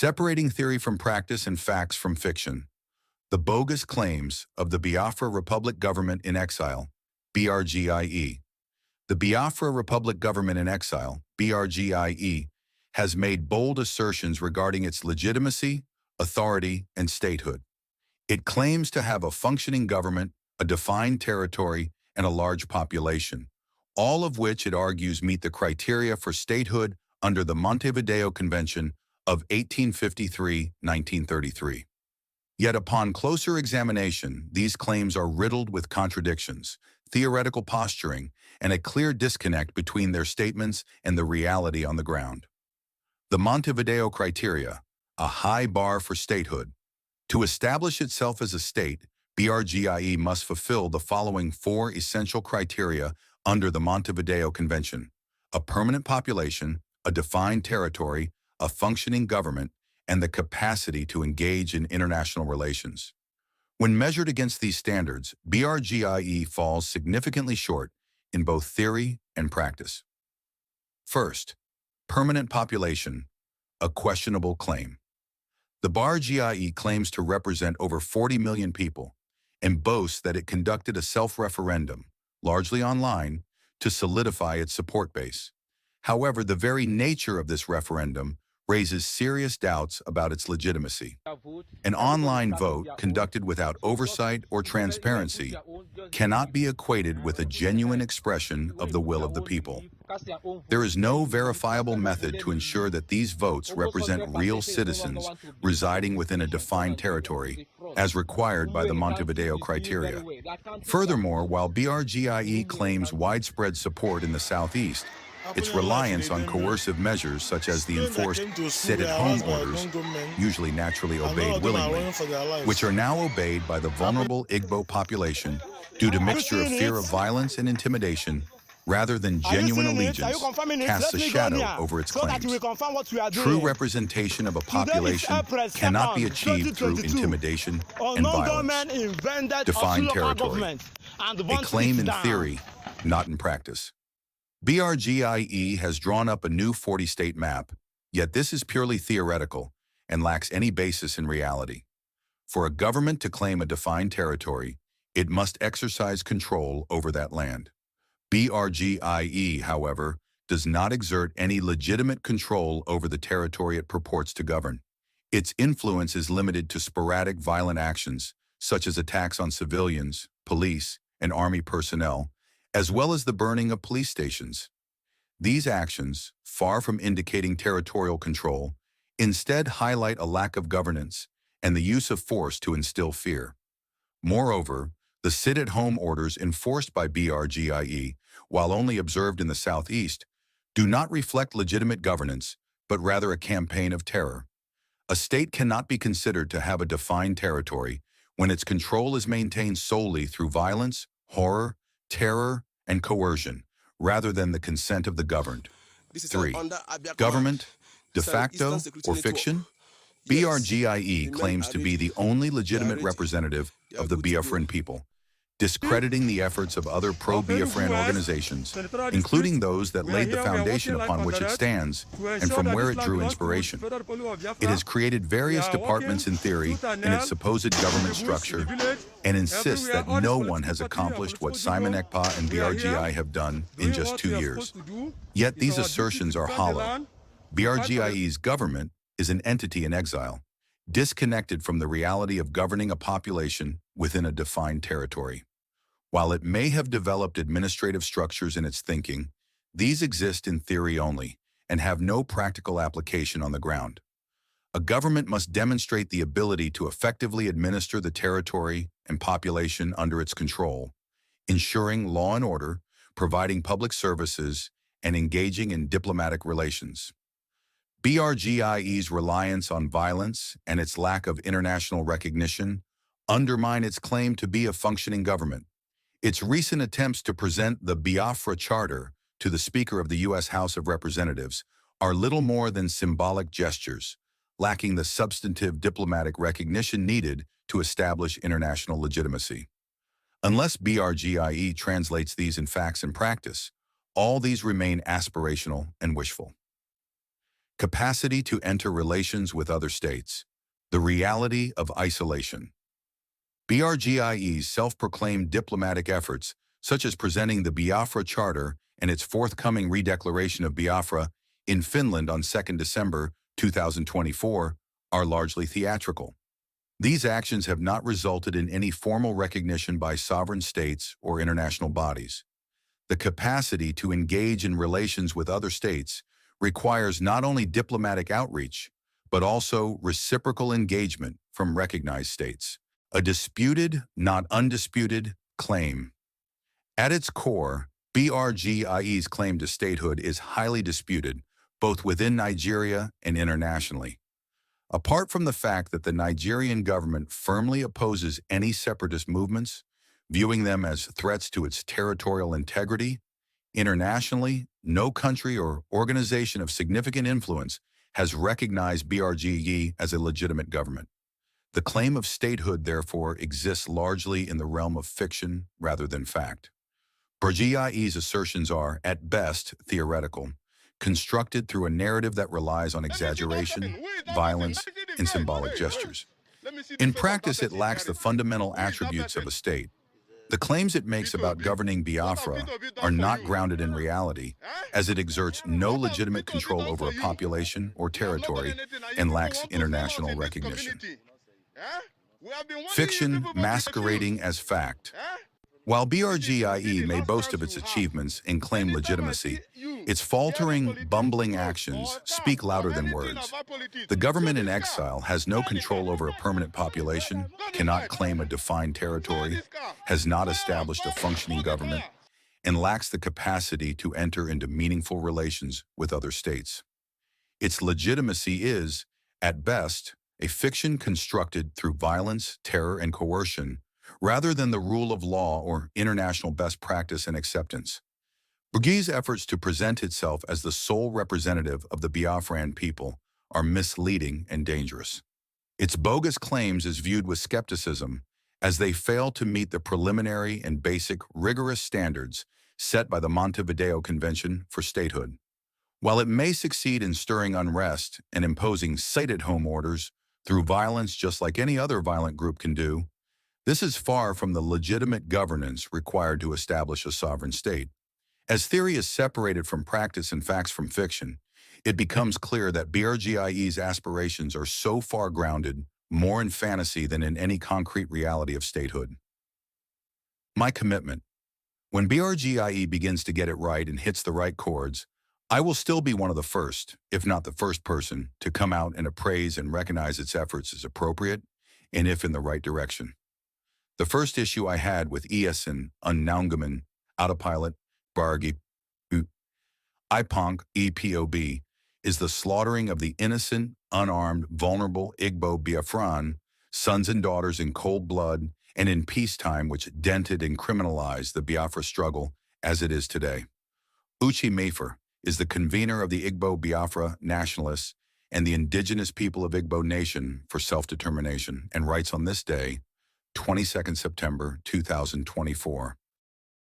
Separating theory from practice and facts from fiction. The bogus claims of the Biafra Republic Government in Exile, BRGIE. The Biafra Republic Government in Exile, BRGIE, has made bold assertions regarding its legitimacy, authority, and statehood. It claims to have a functioning government, a defined territory, and a large population, all of which it argues meet the criteria for statehood under the Montevideo Convention of 1853-1933. Yet upon closer examination, these claims are riddled with contradictions, theoretical posturing, and a clear disconnect between their statements and the reality on the ground. The Montevideo criteria, a high bar for statehood. To establish itself as a state, BRGIE must fulfill the following four essential criteria under the Montevideo Convention: a permanent population, a defined territory, a functioning government, and the capacity to engage in international relations. When measured against these standards, BRGIE falls significantly short in both theory and practice. First, permanent population, a questionable claim. The BRGIE claims to represent over 40 million people and boasts that it conducted a self-referendum, largely online, to solidify its support base. However, the very nature of this referendum raises serious doubts about its legitimacy. An online vote conducted without oversight or transparency cannot be equated with a genuine expression of the will of the people. There is no verifiable method to ensure that these votes represent real citizens residing within a defined territory, as required by the Montevideo criteria. Furthermore, while BRGIE claims widespread support in the Southeast, its reliance on coercive measures such as the enforced sit-at-home orders, usually naturally obeyed willingly, which are now obeyed by the vulnerable Igbo population due to mixture of fear of violence and intimidation, rather than genuine allegiance, casts a shadow over its claims. True representation of a population cannot be achieved through intimidation and violence. Defined territory, a claim in theory, not in practice. BRGIE has drawn up a new 40-state map, yet this is purely theoretical and lacks any basis in reality. For a government to claim a defined territory, it must exercise control over that land. BRGIE, however, does not exert any legitimate control over the territory it purports to govern. Its influence is limited to sporadic violent actions, such as attacks on civilians, police, and army personnel, as well as the burning of police stations. These actions, far from indicating territorial control, instead highlight a lack of governance and the use of force to instill fear. Moreover, the sit-at-home orders enforced by BRGIE, while only observed in the Southeast, do not reflect legitimate governance, but rather a campaign of terror. A state cannot be considered to have a defined territory when its control is maintained solely through violence, horror, terror, and coercion, rather than the consent of the governed. 3. Government, de facto, or fiction? BRGIE claims to be the only legitimate representative of the Biafran people, discrediting the efforts of other pro-Biafran organizations, including those that laid the foundation upon which it stands and from where it drew inspiration. It has created various departments in theory in its supposed government structure and insists that no one has accomplished what Simon Ekpa and BRGI have done in just 2 years. Yet these assertions are hollow. BRGIE's government is an entity in exile, disconnected from the reality of governing a population within a defined territory. While it may have developed administrative structures in its thinking, these exist in theory only and have no practical application on the ground. A government must demonstrate the ability to effectively administer the territory and population under its control, ensuring law and order, providing public services, and engaging in diplomatic relations. BRGIE's reliance on violence and its lack of international recognition undermine its claim to be a functioning government. Its recent attempts to present the Biafra Charter to the Speaker of the U.S. House of Representatives are little more than symbolic gestures, lacking the substantive diplomatic recognition needed to establish international legitimacy. Unless BRGIE translates these in facts and practice, all these remain aspirational and wishful. Capacity to enter relations with other states. The reality of isolation. BRGIE's self-proclaimed diplomatic efforts, such as presenting the Biafra Charter and its forthcoming redeclaration of Biafra in Finland on 2 December 2024, are largely theatrical. These actions have not resulted in any formal recognition by sovereign states or international bodies. The capacity to engage in relations with other states requires not only diplomatic outreach, but also reciprocal engagement from recognized states. A disputed, not undisputed, claim. At its core, BRGIE's claim to statehood is highly disputed, both within Nigeria and internationally. Apart from the fact that the Nigerian government firmly opposes any separatist movements, viewing them as threats to its territorial integrity, internationally, no country or organization of significant influence has recognized BRGIE as a legitimate government. The claim of statehood, therefore, exists largely in the realm of fiction rather than fact. BRGIE's assertions are, at best, theoretical, constructed through a narrative that relies on exaggeration, violence, and symbolic gestures. In practice, it lacks the fundamental attributes of a state. The claims it makes about governing Biafra are not grounded in reality, as it exerts no legitimate control over a population or territory and lacks international recognition. Fiction masquerading as fact. While BRGIE may boast of its achievements and claim legitimacy, its faltering, bumbling actions speak louder than words. The government in exile has no control over a permanent population, cannot claim a defined territory, has not established a functioning government, and lacks the capacity to enter into meaningful relations with other states. Its legitimacy is, at best, a fiction constructed through violence, terror, and coercion, rather than the rule of law or international best practice and acceptance. BRGIE's efforts to present itself as the sole representative of the Biafran people are misleading and dangerous. Its bogus claims is viewed with skepticism as they fail to meet the preliminary and basic rigorous standards set by the Montevideo Convention for Statehood. While it may succeed in stirring unrest and imposing stay-at-home orders through violence just like any other violent group can do, this is far from the legitimate governance required to establish a sovereign state. As theory is separated from practice and facts from fiction, it becomes clear that BRGIE's aspirations are so far grounded, more in fantasy than in any concrete reality of statehood. My commitment. When BRGIE begins to get it right and hits the right chords, I will still be one of the first, if not the first person, to come out and appraise and recognize its efforts as appropriate and if in the right direction. The first issue I had with ESN, Unnaungaman, Autopilot, BRGIE, IPONC, EPOB, is the slaughtering of the innocent, unarmed, vulnerable Igbo Biafran, sons and daughters in cold blood and in peacetime, which dented and criminalized the Biafra struggle as it is today. Uche Mefer is the convener of the Igbo Biafra nationalists and the indigenous people of Igbo Nation for self-determination, and writes on this day, 22nd September 2024.